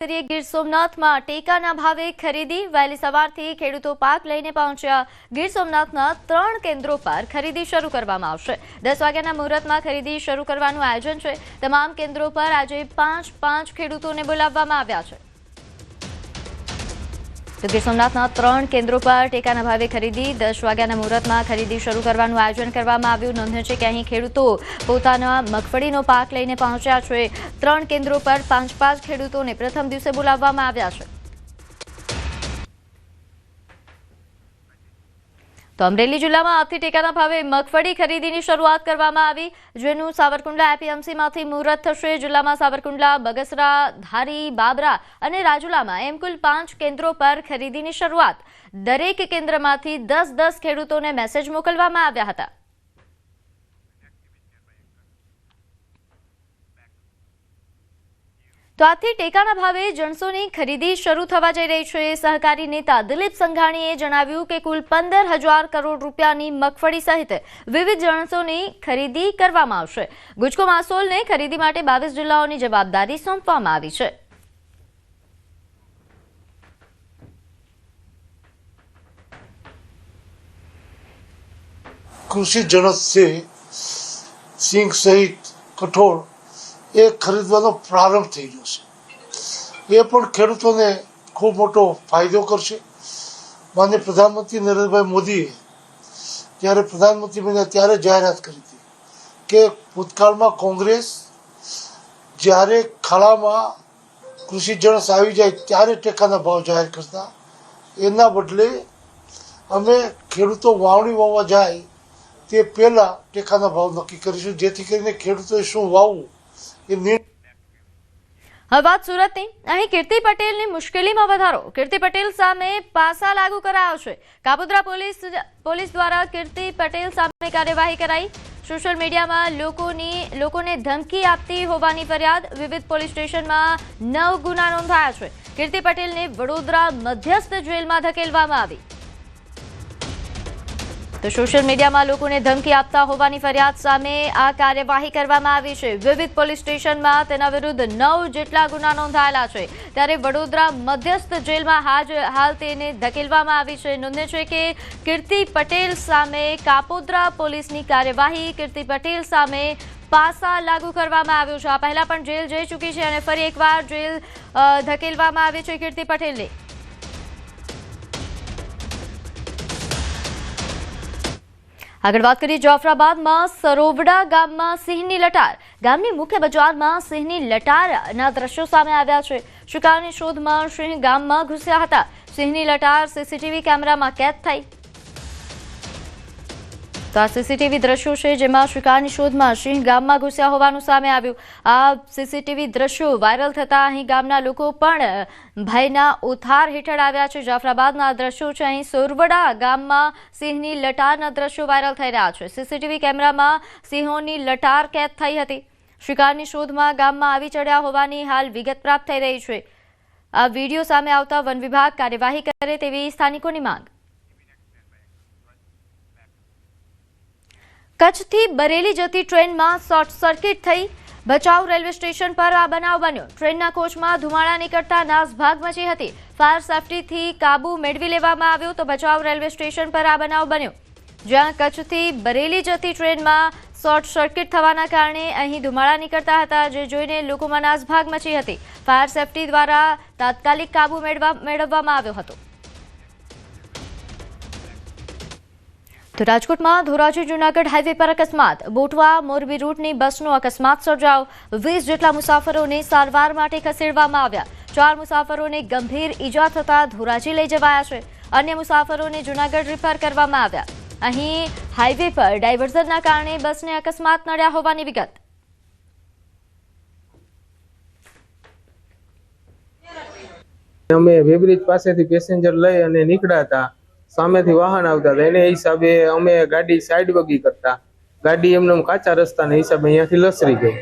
ગીર સોમનાથમાં ટેકાના ભાવે ખરીદી વહેલી સવારથી ખેડૂતો પાક લઈને પહોંચ્યા। ગીર સોમનાથના 3 કેન્દ્રો પર ખરીદી શરૂ કરવામાં આવશે। 10 વાગ્યાના મુહૂર્તમાં ખરીદી શરૂ કરવાનું આયોજન છે। તમામ કેન્દ્રો પર આજે 5 ખેડૂતોને બોલાવવામાં આવ્યા છે। તો ગીર સોમનાથના 3 કેન્દ્રો પર ટેકાના ભાવે ખરીદી 10 વાગ્યાના મુહૂર્તમાં ખરીદી શરૂ કરવાનું આયોજન કરવામાં આવ્યું। નોંધ્ય છે કે અહીં ખેડૂતો પોતાના મગફળીનો પાક લઈને પહોંચ્યા છે। 3 કેન્દ્રો પર 5 ખેડૂતોને પ્રથમ દિવસે બોલાવવામાં આવ્યા છે। તો અમરેલી જિલ્લામાં આજથી ટેકાના ભાવે મગફળી ખરીદીની શરૂઆત કરવામાં આવી, જેનું સાવરકુંડલા એપીએમસીમાંથી મુહૂર્ત થશે। જિલ્લામાં સાવરકુંડલા, બગસરા, ધારી, બાબરા અને રાજુલામાં એમ કુલ 5 કેન્દ્રો પર ખરીદીની શરૂઆત। દરેક કેન્દ્રમાંથી 10 ખેડૂતોને મેસેજ મોકલવામાં આવ્યા હતા। તો આજથી ટેકાના ભાવે જણસોની ખરીદી શરૂ થવા જઈ રહી છે। સહકારી નેતા દિલીપ સંઘાણીએ જણાવ્યું કે કુલ 15,000 કરોડ રૂપિયાની મગફળી સહિત વિવિધ જણસોની ખરીદી કરવામાં આવશે। ગુજકો માસોલને ખરીદી માટે 22 જિલ્લાઓની જવાબદારી સોંપવામાં આવી છે। કૃષિ જણસ છે, સિંગ સહિત કઠોળ એ ખરીદવાનો પ્રારંભ થઈ ગયો છે। એ પણ ખેડૂતોને ખૂબ મોટો ફાયદો કરશે। માનનીય પ્રધાનમંત્રી નરેન્દ્રભાઈ મોદીએ જ્યારે પ્રધાનમંત્રી બન્યા ત્યારે જાહેરાત કરી હતી કે ભૂતકાળમાં કોંગ્રેસ જ્યારે ખાડામાં કૃષિ જણસ આવી જાય ત્યારે ટેકાના ભાવ જાહેર કરતા, એના બદલે અમે ખેડૂતો વાવણી વાવવા જાય તે પહેલાં ટેકાના ભાવ નક્કી કરીશું, જેથી કરીને ખેડૂતોએ શું વાવવું। હવે વાત સુરતની। અહીં કીર્તિ પટેલની મુશ્કેલીમાં વધારો। કીર્તિ પટેલ સામે પાસા લાગુ કરાયો છે। કાપોદ્રા પોલીસ દ્વારા કીર્તિ પટેલ સામે કાર્યવાહી કરાઈ। સોશિયલ મીડિયામાં લોકોને ધમકી આપતી હોવાની ફરિયાદ। વિવિધ પોલીસ સ્ટેશનમાં 9 ગુના નોંધાયા છે। કીર્તિ પટેલને વડોદરા મધ્યસ્થ જેલમાં ધકેલવામાં આવી। તો સોશિયલ મીડિયામાં લોકોને ધમકી આપતા હોવાની ફરિયાદ સામે આ કાર્યવાહી કરવામાં આવી છે। વિવિધ પોલીસ સ્ટેશનમાં તેના વિરુદ્ધ 9 જેટલા ગુના નોંધાયેલા છે। ત્યારે વડોદરા મધ્યસ્થ જેલમાં હાલ તેને ધકેલવામાં આવી છે। નોંધે છે કે કીર્તિ પટેલ સામે કાપોદ્રા પોલીસની કાર્યવાહી। કીર્તિ પટેલ સામે પાસા લાગુ કરવામાં આવ્યું છે। આ પહેલા પણ જેલ જઈ ચૂકી છે અને ફરી એકવાર જેલ ધકેલવામાં આવી છે કીર્તિ પટેલને। આગળ વાત કરીએ જાફરાબાદમાં સરોવડા ગામમાં સિંહની લટાર। ગામની મુખ્ય બજારમાં સિંહની લટારના દ્રશ્યો સામે આવ્યા છે। શિકારની શોધમાં સિંહ ગામમાં ઘૂસ્યા હતા। સિંહની લટાર સીસીટીવી કેમેરામાં કેદ થઈ। તો આ સીસીટીવી દ્રશ્યો છે જેમાં શિકારની શોધમાં સિંહ ગામમાં ઘૂસ્યા હોવાનું સામે આવ્યું। આ સીસીટીવી દ્રશ્યો વાયરલ થતા અહીં ગામના લોકો પણ ભયના ઓથાર હેઠળ આવ્યા છે। જાફરાબાદના દ્રશ્યો છે। અહીં સોરવડા ગામમાં સિંહની લટારના દ્રશ્યો વાયરલ થઈ રહ્યા છે। સીસીટીવી કેમેરામાં સિંહોની લટાર કેદ થઈ હતી। શિકારની શોધમાં ગામમાં આવી ચડ્યા હોવાની હાલ વિગત પ્રાપ્ત થઈ રહી છે। આ વિડીયો સામે આવતા વન વિભાગ કાર્યવાહી કરે તેવી સ્થાનિકોની માંગ। કચ્છથી બરેલી જતી ટ્રેનમાં શોર્ટ સર્કિટ થઈ। ભચાઉ રેલવે સ્ટેશન પર આ બનાવ બન્યો। ટ્રેનના કોચમાં ધુમાડા નીકળતા નાસભાગ મચી હતી। ફાયર સેફટીથી કાબુ મેળવી લેવામાં આવ્યો। તો ભચાઉ રેલવે સ્ટેશન પર આ બનાવ બન્યો, જ્યાં કચ્છથી બરેલી જતી ટ્રેનમાં શોર્ટ સર્કિટ થવાના કારણે અહીં ધુમાડા નીકળતા હતા, જે જોઈને લોકોમાં નાસભાગ મચી હતી। ફાયર સેફટી દ્વારા તાત્કાલિક કાબુ મેળવવામાં આવ્યો હતો। તો રાજકોટમાં ધોરાજી જૂનાગઢ હાઈવે પર અકસ્માત। બોટવા મોરબી રૂટની બસનો અકસ્માત સર્જાયો। 20 જેટલા મુસાફરોને સારવાર માટે ખસેડવામાં આવ્યા। 4 મુસાફરોને ગંભીર ઈજા થતા ધોરાજી લઈ જવાયા છે। અન્ય મુસાફરોને જૂનાગઢ રિફર કરવામાં આવ્યા। અહીં હાઈવે પર ડાયવર્ઝનના કારણે બસને અકસ્માત નડ્યા હોવાની વિગત। અમે વેબ્રિજ પાસેથી પેસેન્જર લઈ અને નીકળ્યા હતા। સામેથી વાહન આવતા હતા, એને હિસાબે અમે ગાડી સાઈડ વગી કરતા ગાડી એમને કાચા રસ્તાના હિસાબે અહીંયાથી લસરી ગઈ।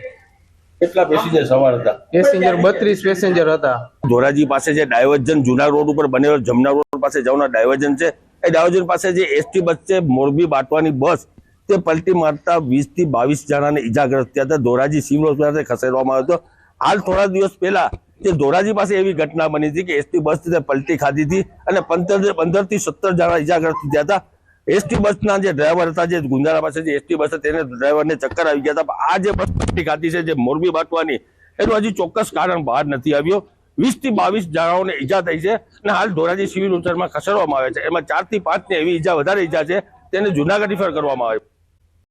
કેટલા પેસેન્જર સવાર હતા? પેસેન્જર 32 પેસેન્જર હતા। ધોરાજી પાસે જે ડાયવર્ઝન જૂના રોડ ઉપર બનેલો જમના રોડ પાસે જવાના ડાયવર્ઝન છે, એ ડાયવર્ઝન પાસે જે એસટી બસ છે મોરબી બાટવાની બસ, તે પલટી મારતા 20 થી 22 જણાને ઈજાગ્રસ્ત થયા હતા। ધોરાજી સિવિલ હોસ્પિટલ ખસેડવામાં આવ્યો હતો। હાલ થોડા દિવસ પહેલા જે ધોરાજી પાસે એવી ઘટના બની હતી કે એસટી બસ પલટી ખાધી હતી અને 15 થી 17 જણા ઇજાગ્રસ્ત થયા હતા. એસટી બસના જે ડ્રાઈવર હતા, જે ગુંજારા પાસે જે એસટી બસ તેને ડ્રાઈવરને ચક્કર આવી ગયા હતા. આ જે બસ પલટી ખાધી છે, જે મોરબી બાટવાની, એનું હજી ચોક્કસ કારણ બહાર નથી આવ્યો. 20 થી 22 જણાઓને ઈજા થઈ છે અને હાલ ધોરાજી સિવિલ હોસ્પિટલમાં ખસેડવામાં આવે છે. એમાં 4 થી 5 ને એવી ઈજા, વધારે ઈજા છે, તેને જુનાગઢ રિફર કરવામાં આવે.